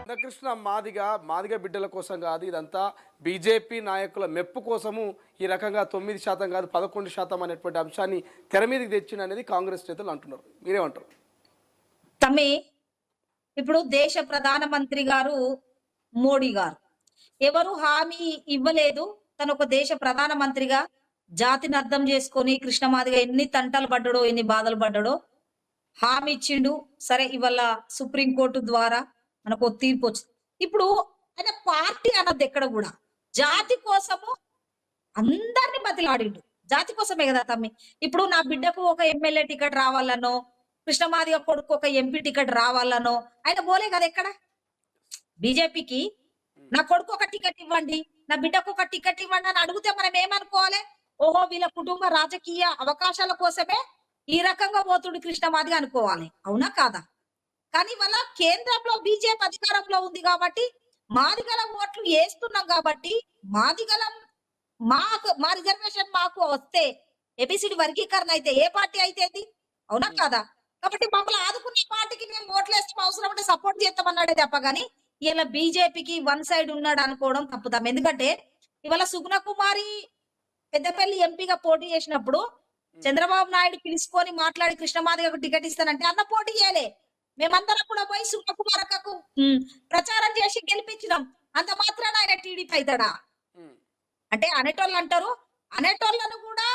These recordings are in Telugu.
కృష్ణ మాదిగ బిడ్డల కోసం కాదు ఇదంతా బీజేపీ నాయకుల మెప్పు కోసము ఈ రకంగా 9% కాదు 11% అనేటువంటి అంశాన్ని తెర మీదకి తెచ్చిన అనేది కాంగ్రెస్ నేతలు అంటున్నారు. మీరేమంటారు? తమ్మి, ఇప్పుడు దేశ ప్రధానమంత్రి గారు మోడీ గారు ఎవరు హామీ ఇవ్వలేదు. తను ఒక దేశ ప్రధానమంత్రిగా జాతిని అర్థం చేసుకొని కృష్ణమాదిగా ఎన్ని తంటలు పడ్డాడో, ఎన్ని బాధలు పడ్డాడో హామీ ఇచ్చిండు. సరే, ఇవాళ సుప్రీంకోర్టు ద్వారా మనకు తీర్పు వచ్చింది. ఇప్పుడు ఆయన పార్టీ అన్నది ఎక్కడ కూడా జాతి కోసము అందరిని బతిలాడిండు. జాతి కోసమే కదా తమ్మి. ఇప్పుడు నా బిడ్డకు ఒక ఎమ్మెల్యే టికెట్ రావాలనో, కృష్ణమాదిగ కొడుకు ఒక ఎంపీ టికెట్ రావాలనో ఆయన పోలే కదా ఎక్కడ. బీజేపీకి నా కొడుకు ఒక టికెట్ ఇవ్వండి, నా బిడ్డకు ఒక టికెట్ ఇవ్వండి అని అడిగితే మనం ఏమనుకోవాలి? ఓహో, వీళ్ళ కుటుంబ రాజకీయ అవకాశాల కోసమే ఈ రకంగా పోతుడు కృష్ణమాదిగ అనుకోవాలి. అవునా కాదా? కానీ వాళ్ళ కేంద్రంలో బీజేపీ అధికారంలో ఉంది కాబట్టి మాదిగల ఓట్లు వేస్తున్నాం కాబట్టి మాదిగలం మా రిజర్వేషన్ మాకు వస్తే ఏబిసిడి వర్గీకరణ అయితే ఏ పార్టీ అయితే అవునా కాదా? కాబట్టి మమ్మల్ని ఆదుకునే పార్టీకి మేము ఓట్లు వేస్తాం, అవసరం అంటే సపోర్ట్ చేస్తామన్నాడే తప్ప కానీ ఇలా బీజేపీకి వన్ సైడ్ ఉన్నాడు అనుకోవడం తప్పుతాం. ఎందుకంటే ఇవాళ సుగుణ కుమారి పెద్దపల్లి ఎంపీగా పోటీ చేసినప్పుడు చంద్రబాబు నాయుడు పిలుచుకొని మాట్లాడి కృష్ణమాదిగకు టికెట్ ఇస్తానంటే అన్న పోటీ చేయలే. మేమందరం కూడా పోయి సుగుణ కుమారకకు ప్రచారం చేసి గెలిపించినాం. అంత మాత్రాన ఆయన టీడీపీ అవుతాడా? అంటే అనేటోళ్ళు అంటారు, అనేటోళ్ళను కూడా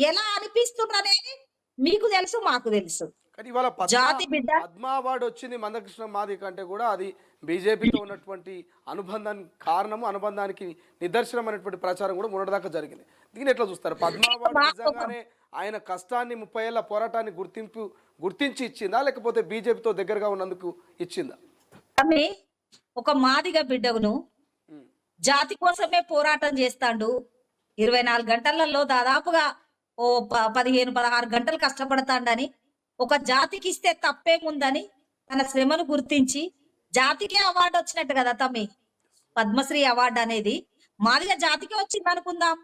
ఎలా అనిపిస్తున్నారు అనేది మీకు తెలుసు, మాకు తెలుసు. కానీ ఇవాళ జాతి బిడ్డ పద్మ అవార్డు వచ్చింది మందకృష్ణ మాదిగ కంటే కూడా అది బీజేపీతో ఉన్నటువంటి అనుబంధానికి నిదర్శనం అనేటువంటి ప్రచారం కూడా మొన్నటిదాకా జరిగింది. దీన్ని ఎట్లా చూస్తారు? పద్మ అవార్డు నిజంగానే ఆయన కష్టాన్ని 30 ఏళ్ల పోరాటాన్ని గుర్తించి ఇచ్చిందా, లేకపోతే బీజేపీతో దగ్గరగా ఉన్నందుకు ఇచ్చిందా? ఒక మాదిగ బిడ్డను జాతి కోసమే పోరాటం చేస్తాడు. 24 గంటలలో దాదాపుగా ఓ 15-16 గంటలు కష్టపడతాడని ఒక జాతికి ఇస్తే తప్పేముందని తన శ్రమను గుర్తించి జాతికే అవార్డు వచ్చినట్టు కదా తమ్మి. పద్మశ్రీ అవార్డు అనేది మాదిగ జాతికి వచ్చింది అనుకుందాం.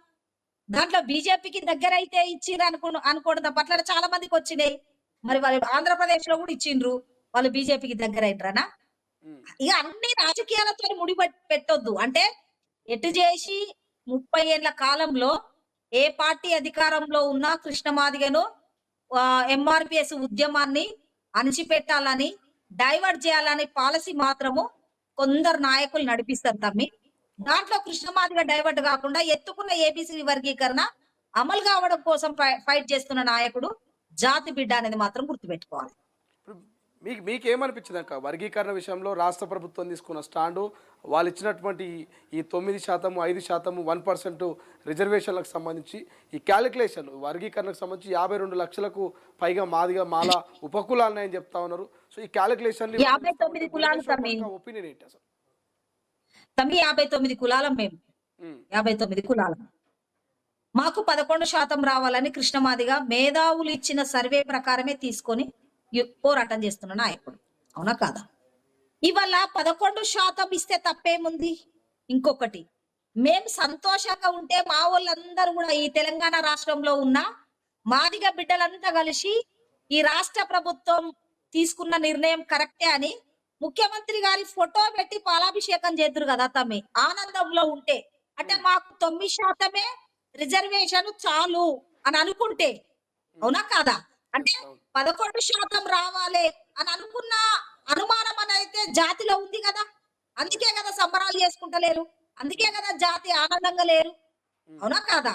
దాంట్లో బీజేపీకి దగ్గర అయితే ఇచ్చిర్రు అనుకోవడం తప్ప అట్లా చాలా మందికి వచ్చినాయి. మరి వాళ్ళు ఆంధ్రప్రదేశ్ లో కూడా ఇచ్చిండ్రు, వాళ్ళు బీజేపీకి దగ్గర అయినరానా? ఇక అన్ని రాజకీయాలతో ముడి పెట్టొద్దు. అంటే ఎటు చేసి 30 ఏళ్ల కాలంలో ఏ పార్టీ అధికారంలో ఉన్నా కృష్ణమాదిగను ఎంఆర్పిఎస్ ఉద్యమాన్ని అణిచిపెట్టాలని, డైవర్ట్ చేయాలని పాలసీ మాత్రము కొందరు నాయకులు నడిపిస్తారు తమ్మి. దాంట్లో కృష్ణమాదిగ డైవర్ట్ కాకుండా ఎత్తుకున్న ఏబిసి వర్గీకరణ అమలు కావడం కోసం ఫైట్ చేస్తున్న నాయకుడు జాతి బిడ్డ అనేది మాత్రం గుర్తుపెట్టుకోవాలి. మీకేమనిపించింది అక్క వర్గీకరణ విషయంలో రాష్ట్ర ప్రభుత్వం తీసుకున్న స్టాండు, వాళ్ళు ఇచ్చినటువంటి ఈ 9%, 5%, 1% రిజర్వేషన్లకు సంబంధించి ఈ క్యాలిక్యులేషన్ వర్గీకరణకు సంబంధించి 52 లక్షలకు పైగా మాల ఉపకులాలు ఉన్నాయని చెప్తా ఉన్నారు. సో ఈ క్యాలిక్యులేషన్ 59 కులాలు ఒపీనియన్ ఏంటి అసలు? 59 కులాలం మేము. 59 కులాలం మాకు 11% రావాలని కృష్ణమాదిగ మేధావులు ఇచ్చిన సర్వే ప్రకారమే తీసుకొని పోరాటం చేస్తున్న నాయకుడు. అవునా కాదా? ఇవాళ 11% ఇస్తే తప్పేముంది? ఇంకొకటి, మేము సంతోషంగా ఉంటే మా వాళ్ళందరూ కూడా ఈ తెలంగాణ రాష్ట్రంలో ఉన్న మాదిగ బిడ్డలంతా కలిసి ఈ రాష్ట్ర ప్రభుత్వం తీసుకున్న నిర్ణయం కరెక్టే అని ముఖ్యమంత్రి గారి ఫోటో పెట్టి పాలాభిషేకం చేద్దరు కదా తమ్మి. ఆనందంలో ఉంటే అంటే మాకు 9% రిజర్వేషన్ చాలు అని అనుకుంటే, అవునా కాదా? అంటే 11% రావాలి అని అనుకున్న అనుమానం అని అయితే జాతిలో ఉంది కదా. అందుకే కదా సంబరాలు చేసుకుంటలేరు, అందుకే కదా జాతి ఆనందంగా లేరు. అవునా కాదా?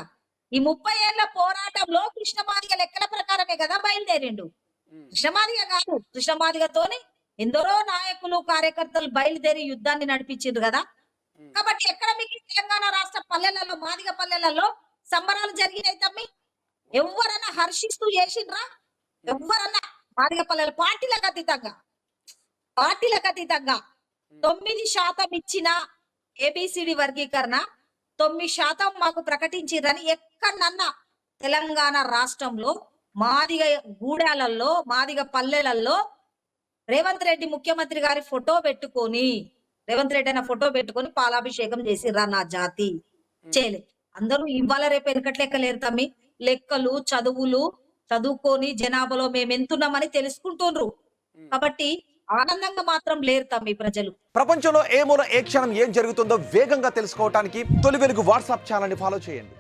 ఈ 30 ఏళ్ల పోరాటంలో కృష్ణమాదిగ లెక్కల ప్రకారమే కదా బయలుదేరిండు. కృష్ణమాదిగ కాదు, కృష్ణమాదిగతోని ఎందరో నాయకులు కార్యకర్తలు బయలుదేరి యుద్ధాన్ని నడిపించిండ్రు కదా. కాబట్టి ఎక్కడ మీకు తెలంగాణ రాష్ట్ర పల్లెలలో, మాదిగ పల్లెలలో సంబరాలు జరిగినాయి తమ్మి? ఎవరన్నా హర్షిస్తూ చేసిండ్రా? ఎవరన్నా మాదిగ పల్లెలు పార్టీలకు అతీతంగా 9% ఇచ్చిన ఏబిసిడి వర్గీకరణ 9% మాకు ప్రకటించిరని ఎక్కడన్నా తెలంగాణ రాష్ట్రంలో మాదిగ గూడాలలో, మాదిగ పల్లెలలో రేవంత్ రెడ్డి ముఖ్యమంత్రి గారి ఫోటో పెట్టుకొని, రేవంత్ రెడ్డి అన్న ఫోటో పెట్టుకొని పాలాభిషేకం చేసిర్రా నా జాతి? చేయలే. అందరూ ఇవాళ రేపు వెనకట్లెక్క లేరు తమ్మి. లెక్కలు చదువుకొని జనాభాలో మేము ఎంతున్నామని తెలుసుకుంటుండ్రు. కాబట్టి ఆనందంగా మాత్రం లేరు తమ్మి ప్రజలు. ప్రపంచంలో ఏ మూల ఏ క్షణం ఏం జరుగుతుందో వేగంగా తెలుసుకోవడానికి తొలి వెలుగు వాట్సాప్ ఛానల్ని ఫాలో చేయండి.